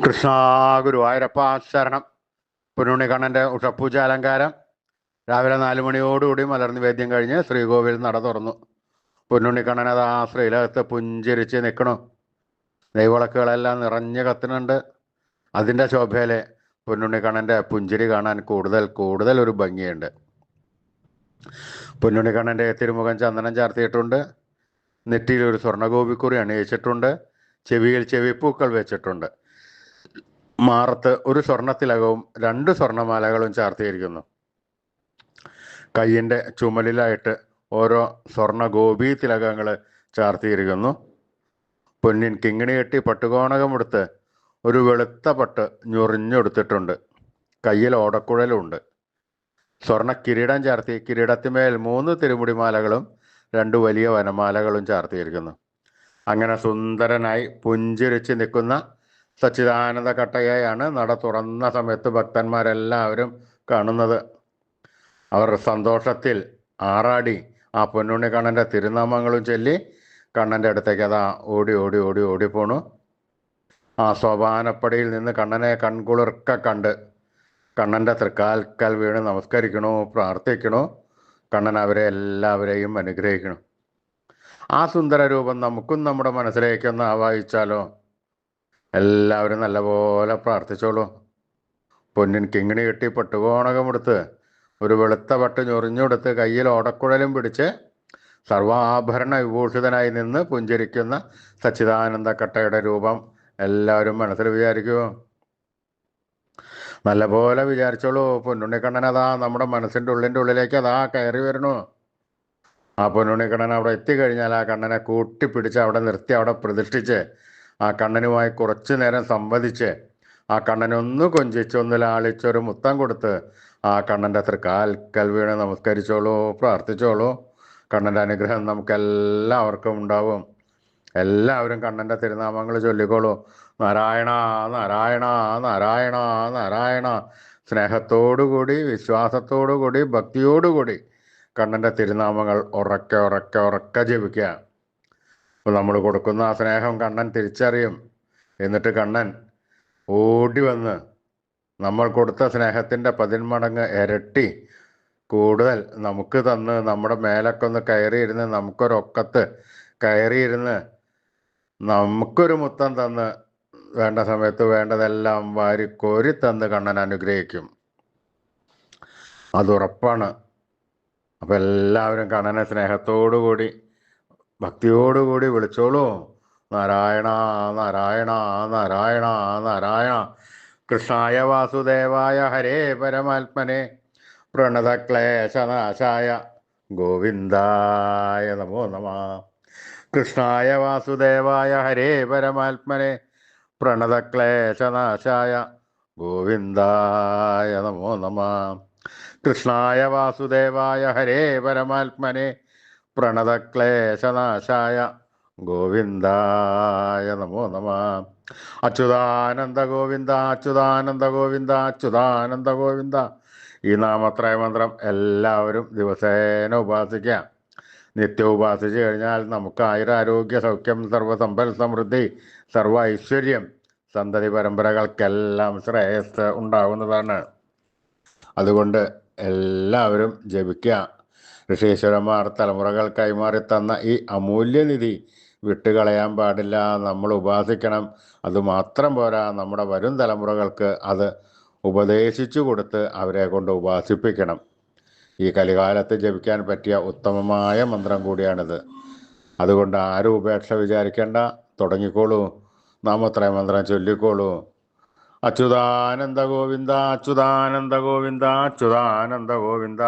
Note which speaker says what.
Speaker 1: കൃഷ്ണ ഗുരുവായൂരപ്പ ശരണം. പൊന്നുണ്ണിക്കണ്ണൻ്റെ ഉഷപ്പൂജ അലങ്കാരം. രാവിലെ 4 മണിയോടുകൂടി മലർനിവേദ്യം കഴിഞ്ഞ് ശ്രീകോവിൽ നട തുറന്നു. പൊന്നുണ്ണിക്കണ്ണൻ അത് ആ ശ്രീലകത്ത് പുഞ്ചിരിച്ച് നിൽക്കണു. നെയ്വിളക്കുകളെല്ലാം നിറഞ്ഞ് കത്തുന്നുണ്ട്. അതിൻ്റെ ശോഭയിലെ പൊന്നുണ്ണിക്കണ്ണൻ്റെ പുഞ്ചിരി കാണാൻ കൂടുതൽ കൂടുതൽ ഒരു ഭംഗിയുണ്ട്. പൊന്നുണ്ണിക്കണ്ണൻ്റെ തിരുമുഖം ചന്ദനം ചാർത്തിയിട്ടുണ്ട്. നെറ്റിയിൽ ഒരു സ്വർണ്ണഗോപിക്കുറി അണിയിച്ചിട്ടുണ്ട്. ചെവിയിൽ ചെവിപ്പൂക്കൾ വെച്ചിട്ടുണ്ട്. മാറത്ത് ഒരു സ്വർണ്ണത്തിലകവും 2 സ്വർണ്ണമാലകളും ചാർത്തിയിരിക്കുന്നു. കയ്യിൻ്റെ ചുമലിലായിട്ട് ഓരോ സ്വർണ്ണ ഗോപി തിലകങ്ങൾ ചാർത്തിയിരിക്കുന്നു. പൊന്നിൻ കിങ്ങിണി കെട്ടി പട്ടുകോണകമെടുത്ത് ഒരു വെളുത്ത പട്ട് ഞൊറിഞ്ഞെടുത്തിട്ടുണ്ട്. കയ്യിൽ ഓടക്കുഴലുണ്ട്. സ്വർണ്ണ കിരീടം ചാർത്തി കിരീടത്തിന്മേൽ 3 തിരുമുടിമാലകളും 2 വലിയ വനമാലകളും ചാർത്തിയിരിക്കുന്നു. അങ്ങനെ സുന്ദരനായി പുഞ്ചിരിച്ച് നിൽക്കുന്ന സച്ചിദാനന്ദ കട്ടയെയാണ് നട തുറന്ന സമയത്ത് ഭക്തന്മാരെല്ലാവരും കാണുന്നത്. അവർ സന്തോഷത്തിൽ ആറാടി ആ പൊന്നുണ്ണിക്കണ്ണൻ്റെ തിരുനാമങ്ങളും ചൊല്ലി കണ്ണൻ്റെ അടുത്തേക്ക് അതാ ഓടി ഓടി ഓടി ഓടിപ്പോണു. ആ സോപാനപ്പടിയിൽ നിന്ന് കണ്ണനെ കൺകുളിർക്ക കണ്ട് കണ്ണൻ്റെ തൃക്കാൽക്കൽ വീണ് നമസ്കരിക്കണു, പ്രാർത്ഥിക്കണു. കണ്ണൻ അവരെ എല്ലാവരെയും അനുഗ്രഹിക്കണം. ആ സുന്ദര രൂപം നമുക്കും നമ്മുടെ മനസ്സിലേക്കൊന്ന് ആവാഹിച്ചാലോ? എല്ലാവരും നല്ലപോലെ പ്രാർത്ഥിച്ചോളൂ. പൊന്നിൻ കിങ്ങിണി കെട്ടി പട്ടുകോണകമെടുത്ത് ഒരു വെളുത്ത പട്ട് ഞൊറിഞ്ഞെടുത്ത് കയ്യിൽ ഓടക്കുഴലും പിടിച്ച് സർവാഭരണ വിഭൂഷിതനായി നിന്ന് പുഞ്ചിരിക്കുന്ന സച്ചിദാനന്ദ കട്ടയുടെ രൂപം എല്ലാവരും മനസ്സിൽ വിചാരിക്കുമോ? നല്ലപോലെ വിചാരിച്ചോളൂ. പൊന്നുണ്ണിക്കണ്ണൻ അതാ നമ്മുടെ മനസ്സിൻ്റെ ഉള്ളിലേക്ക് അതാ കയറി വരണു. ആ പൊന്നുണ്ണിക്കണ്ണൻ അവിടെ എത്തിക്കഴിഞ്ഞാൽ ആ കണ്ണനെ കൂട്ടിപ്പിടിച്ച് അവിടെ നിർത്തി അവിടെ പ്രതിഷ്ഠിച്ച് ആ കണ്ണനുമായി കുറച്ചു നേരം സംവദിച്ച് ആ കണ്ണനൊന്ന് കൊഞ്ചിച്ച് ഒന്ന് ലാളിച്ചൊരു മുത്തം കൊടുത്ത് ആ കണ്ണൻ്റെ തൃക്കാൽക്കൽ വീണ് നമസ്കരിച്ചോളൂ, പ്രാർത്ഥിച്ചോളൂ. കണ്ണൻ്റെ അനുഗ്രഹം നമുക്കെല്ലാവർക്കും ഉണ്ടാവും. എല്ലാവരും കണ്ണൻ്റെ തിരുനാമങ്ങൾ ചൊല്ലിക്കോളൂ. നാരായണ നാരായണ നാരായണ നാരായണ. സ്നേഹത്തോടുകൂടി, വിശ്വാസത്തോടുകൂടി, ഭക്തിയോടുകൂടി കണ്ണൻ്റെ തിരുനാമങ്ങൾ ഉറക്കെ ഉറക്കെ ഉറക്കെ ജപിക്കുക. അപ്പോൾ നമ്മൾ കൊടുക്കുന്ന ആ സ്നേഹം കണ്ണൻ തിരിച്ചറിയും. എന്നിട്ട് കണ്ണൻ ഓടി വന്ന് നമ്മൾ കൊടുത്ത സ്നേഹത്തിൻ്റെ 10 മടങ്ങ് ഇരട്ടി കൂടുതൽ നമുക്ക് തന്ന് നമ്മുടെ മേലൊക്കൊന്ന് കയറിയിരുന്ന് നമുക്കൊരൊക്കത്ത് കയറിയിരുന്ന് നമുക്കൊരു മുത്തം തന്ന് വേണ്ട സമയത്ത് വേണ്ടതെല്ലാം വാരിക്കോരി തന്ന് കണ്ണൻ അനുഗ്രഹിക്കും. അതുറപ്പാണ്. അപ്പം എല്ലാവരും കണ്ണനെ സ്നേഹത്തോടുകൂടി ഭക്തിയോടുകൂടി വിളിച്ചോളൂ. നാരായണ നാരായണ നാരായണ നാരായണ. കൃഷ്ണായ വാസുദേവായ ഹരേ പരമാത്മനെ പ്രണതക്ലേശനാശായ ഗോവിന്ദായ നമോ നമഃ. കൃഷ്ണായ വാസുദേവായ ഹരേ പരമാത്മനെ പ്രണതക്ലേശനാശായ ഗോവിന്ദായ നമോ നമഃ. കൃഷ്ണായ വാസുദേവായ ഹരേ പരമാത്മനെ പ്രണതക്ലേശനാശായ ഗോവിന്ദായ നമോ നമഃ. അച്യുതാനന്ദ ഗോവിന്ദ അച്യുതാനന്ദ ഗോവിന്ദ അച്യുതാനന്ദ ഗോവിന്ദ. ഈ നാമത്രയ മന്ത്രം എല്ലാവരും ദിവസേന ഉപാസിക്കുക. നിത്യം ഉപാസിച്ച് കഴിഞ്ഞാൽ നമുക്ക് ആയുരാരോഗ്യ സൗഖ്യം, സർവ്വസമ്പൽ സമൃദ്ധി, സർവ്വ ഐശ്വര്യം, സന്തതി പരമ്പരകൾക്കെല്ലാം ശ്രേയസ് ഉണ്ടാകുന്നതാണ്. അതുകൊണ്ട് എല്ലാവരും ജപിക്കുക. ഋഷീശ്വരന്മാർ തലമുറകൾ കൈമാറി തന്ന ഈ അമൂല്യനിധി വിട്ടുകളയാൻ പാടില്ല. നമ്മൾ ഉപാസിക്കണം. അതുമാത്രം പോരാ, നമ്മുടെ വരും തലമുറകൾക്ക് അത് ഉപദേശിച്ചു കൊടുത്ത് അവരെ കൊണ്ട് ഉപാസിപ്പിക്കണം. ഈ കലികാലത്ത് ജപിക്കാൻ പറ്റിയ ഉത്തമമായ മന്ത്രം കൂടിയാണിത്. അതുകൊണ്ട് ആരും ഉപേക്ഷ വിചാരിക്കേണ്ട. തുടങ്ങിക്കോളൂ. നാമത്രയ മന്ത്രം ചൊല്ലിക്കോളൂ. അച്യുതാനന്ദ ഗോവിന്ദ അച്യുതാനന്ദ ഗോവിന്ദ അച്യുതാനന്ദ ഗോവിന്ദ.